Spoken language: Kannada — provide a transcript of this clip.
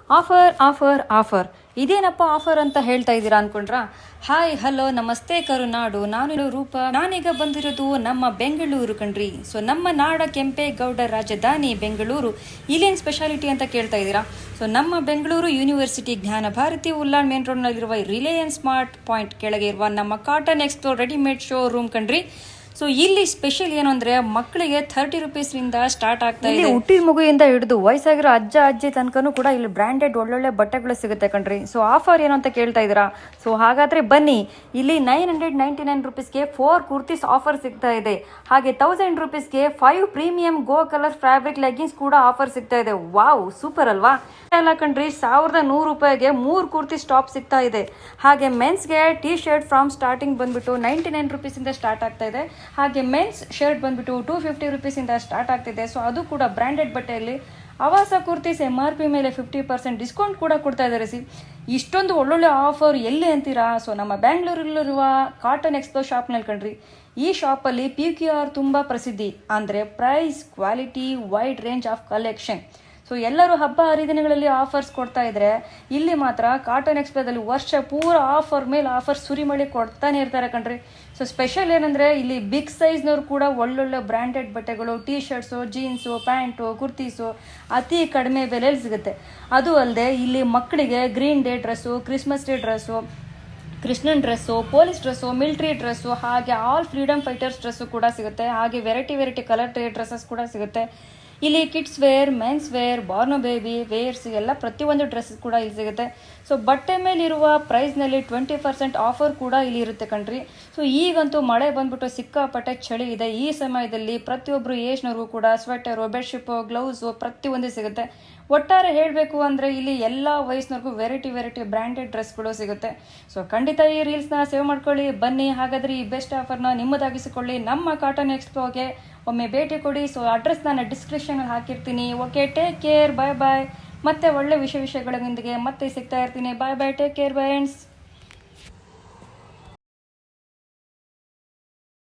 ಆಫರ್ ಆಫರ್ ಆಫರ್ ಇದೇನಪ್ಪ ಆಫರ್ ಅಂತ ಹೇಳ್ತಾ ಇದ್ದೀರಾ ಅನ್ಕೊಂಡ್ರಾ? ಹಾಯ್ ಹಲೋ ನಮಸ್ತೆ ಕರುನಾಡು, ನಾನು ರೂಪ. ನಾನೀಗ ಬಂದಿರೋದು ನಮ್ಮ ಬೆಂಗಳೂರು ಕಣ್ರಿ. ಸೊ ನಮ್ಮ ನಾಡ ಕೆಂಪೇಗೌಡ ರಾಜಧಾನಿ ಬೆಂಗಳೂರು. ಇಲ್ಲೇನು ಸ್ಪೆಷಾಲಿಟಿ ಅಂತ ಕೇಳ್ತಾ ಇದ್ದೀರಾ? ಸೊ ನಮ್ಮ ಬೆಂಗಳೂರು ಯೂನಿವರ್ಸಿಟಿ ಜ್ಞಾನ ಭಾರತಿ ಉಲ್ಲಾಳ್ ಮೇನ್ ರೋಡ್ನಲ್ಲಿರುವ ರಿಲಯನ್ಸ್ ಸ್ಮಾರ್ಟ್ ಪಾಯಿಂಟ್ ಕೆಳಗೆ ಇರುವ ನಮ್ಮ cotton expo readymade showroom ಕಣ್ರಿ. ಸೊ ಇಲ್ಲಿ ಸ್ಪೆಷಲ್ ಏನು ಅಂದ್ರೆ ಮಕ್ಕಳಿಗೆ 30 ರೂಪೀಸ್ನಿಂದ ಸ್ಟಾರ್ಟ್ ಆಗ್ತಾ ಇದೆ. ಹುಟ್ಟಿದ ಮಗುವಿಂದ ಹಿಡಿದು ವಯಸ್ಸಾಗಿರೋ ಅಜ್ಜ ಅಜ್ಜಿ ತನಕನೂ ಕೂಡ ಇಲ್ಲಿ ಬ್ರಾಂಡೆಡ್ ಒಳ್ಳೊಳ್ಳೆ ಬಟ್ಟೆಗಳು ಸಿಗುತ್ತೆ ಕಣ್ರಿ. ಸೊ ಆಫರ್ ಏನು ಅಂತ ಕೇಳ್ತಾ ಇದ್ದೀರಾ? ಸೊ ಹಾಗಾದ್ರೆ ಬನ್ನಿ, ಇಲ್ಲಿ 999 ರೂಪೀಸ್ಗೆ 4 ಕುರ್ತೀಸ್ ಆಫರ್ ಸಿಗ್ತಾ ಇದೆ. ಹಾಗೆ 1000 ರೂಪೀಸ್ಗೆ 5 ಪ್ರೀಮಿಯಂ ಗೋ ಕಲರ್ ಫ್ಯಾಬ್ರಿಕ್ ಲೆಗ್ಗಿನ್ಸ್ ಕೂಡ ಆಫರ್ ಸಿಗ್ತಾ ಇದೆ. ವಾವ್, ಸೂಪರ್ ಅಲ್ವಾ? ಅಲ್ಲ ಕಣ್ರಿ, 1100 ರೂಪಾಯಿಗೆ 3 ಕುರ್ತಿ ಟಾಪ್ ಸಿಗ್ತಾ ಇದೆ. ಹಾಗೆ ಮೆನ್ಸ್ಗೆ ಟಿ ಶರ್ಟ್ ಫ್ರಾಮ್ ಸ್ಟಾರ್ಟಿಂಗ್ ಬಂದ್ಬಿಟ್ಟು 99 ರೂಪೀಸಿಂದ ಸ್ಟಾರ್ಟ್ ಆಗ್ತಾ ಇದೆ. ಹಾಗೆ ಮೆನ್ಸ್ ಶರ್ಟ್ ಬಂದ್ಬಿಟ್ಟು 250 ರೂಪೀಸಿಂದ ಸ್ಟಾರ್ಟ್ ಆಗ್ತಿದೆ. ಸೊ ಅದು ಕೂಡ ಬ್ರಾಂಡೆಡ್ ಬಟ್ಟೆಯಲ್ಲಿ. ಆವಾಸ ಕುರ್ತೀಸ್ MRP ಮೇಲೆ 50% ಡಿಸ್ಕೌಂಟ್ ಕೂಡ ಕೊಡ್ತಾ ಇದ್ದಾರೆ. ಇಷ್ಟೊಂದು ಒಳ್ಳೊಳ್ಳೆ ಆಫರ್ ಎಲ್ಲಿ ಅಂತೀರಾ? ಸೊ ನಮ್ಮ ಬ್ಯಾಂಗ್ಳೂರಲ್ಲಿರುವ ಕಾಟನ್ ಎಕ್ಸ್ಪೋ ಶಾಪ್ನಲ್ಲಿ ಕಣ್ರಿ. ಈ ಶಾಪಲ್ಲಿ PQR ತುಂಬ ಪ್ರಸಿದ್ಧಿ. ಅಂದರೆ price, quality, wide range of collection. So ಎಲ್ಲರೂ ಹಬ್ಬ ಹರಿದಿನಗಳಲ್ಲಿ ಆಫರ್ಸ್ ಕೊಡ್ತಾ ಇದ್ರೆ, ಇಲ್ಲಿ ಮಾತ್ರ ಕಾಟನ್ ಎಕ್ಸ್ಪೋದಲ್ಲಿ ವರ್ಷ ಪೂರ ಆಫರ್ ಮೇಲೆ ಆಫರ್ ಸುರಿಮಳೆ ಕೊಡ್ತಾನೆ ಇರ್ತಾರೆ ಕಣ್ರಿ. ಸೊ ಸ್ಪೆಷಲ್ ಏನಂದ್ರೆ ಇಲ್ಲಿ ಬಿಗ್ ಸೈಜ್ನವ್ರು ಕೂಡ ಒಳ್ಳೊಳ್ಳೆ ಬ್ರ್ಯಾಂಡೆಡ್ ಬಟ್ಟೆಗಳು, T shirts, jeans, pants, kurtis ಅತಿ ಕಡಿಮೆ ಬೆಲೆಯಲ್ಲಿ ಸಿಗುತ್ತೆ. ಅದು ಅಲ್ಲದೆ ಇಲ್ಲಿ ಮಕ್ಕಳಿಗೆ green day dress, Christmas day dress, Christian dress, police dress, military dress, ಹಾಗೆ ಆಲ್ ಫ್ರೀಡಮ್ ಫೈಟರ್ಸ್ ಡ್ರೆಸ್ಸು ಕೂಡ ಸಿಗುತ್ತೆ. ಹಾಗೆ ವೆರೈಟಿ ಕಲರ್ ಡ್ರೆಸ್ಸಸ್ ಕೂಡ ಸಿಗುತ್ತೆ. ಇಲ್ಲಿ kids wear, men's wear, born baby wears ಎಲ್ಲ ಪ್ರತಿಯೊಂದು ಡ್ರೆಸ್ ಕೂಡ ಇಲ್ಲಿ ಸಿಗುತ್ತೆ. ಸೊ ಬಟ್ಟೆ ಮೇಲಿರುವ ಪ್ರೈಸ್ನಲ್ಲಿ 20% ಆಫರ್ ಕೂಡ ಇಲ್ಲಿ ಇರುತ್ತೆ ಕಣ್ರಿ. ಸೊ ಈಗಂತೂ ಮಳೆ ಬಂದ್ಬಿಟ್ಟು ಸಿಕ್ಕಾಪಟ್ಟೆ ಚಳಿ ಇದೆ. ಈ ಸಮಯದಲ್ಲಿ ಪ್ರತಿಯೊಬ್ಬರು ಏಜ್ನವ್ರಿಗೂ ಕೂಡ ಸ್ವೆಟರು, ಬೆಡ್ಶೀಟು, ಗ್ಲೌಸು ಪ್ರತಿಯೊಂದು ಸಿಗುತ್ತೆ. ಒಟ್ಟಾರೆ ಹೇಳಬೇಕು ಅಂದರೆ ಇಲ್ಲಿ ಎಲ್ಲ ವಯಸ್ಸಿನವ್ರಿಗೂ ವೆರೈಟಿ ಬ್ರ್ಯಾಂಡೆಡ್ ಡ್ರೆಸ್ಗಳು ಸಿಗುತ್ತೆ. ಸೊ ಖಂಡಿತ ಈ ರೀಲ್ಸ್ನ ಸೇವ್ ಮಾಡ್ಕೊಳ್ಳಿ. ಬನ್ನಿ, ಹಾಗಾದರೆ ಈ ಬೆಸ್ಟ್ ಆಫರ್ನ ನಿಮ್ಮದಾಗಿಸಿಕೊಳ್ಳಿ. ನಮ್ಮ ಕಾಟನ್ ಎಕ್ಸ್ಪೋಗೆ ಒಮ್ಮೆ ಭೇಟಿ ಕೊಡಿ. ಸೊ ಅಡ್ರೆಸ್ ನಾನು ಡಿಸ್ಕ್ರಿಪ್ಷನಲ್ಲಿ ಹಾಕಿರ್ತೀನಿ. ಓಕೆ, ಟೇಕ್ ಕೇರ್, ಬಾಯ್. ಮತ್ತೆ ಒಳ್ಳೆ ವಿಷಯಗಳೊಂದಿಗೆ ಮತ್ತೆ ಸಿಗ್ತಾ ಇರ್ತೀನಿ. ಬಾಯ್, ಟೇಕ್ ಕೇರ್, ಬೈ ಫ್ರೆಂಡ್ಸ್.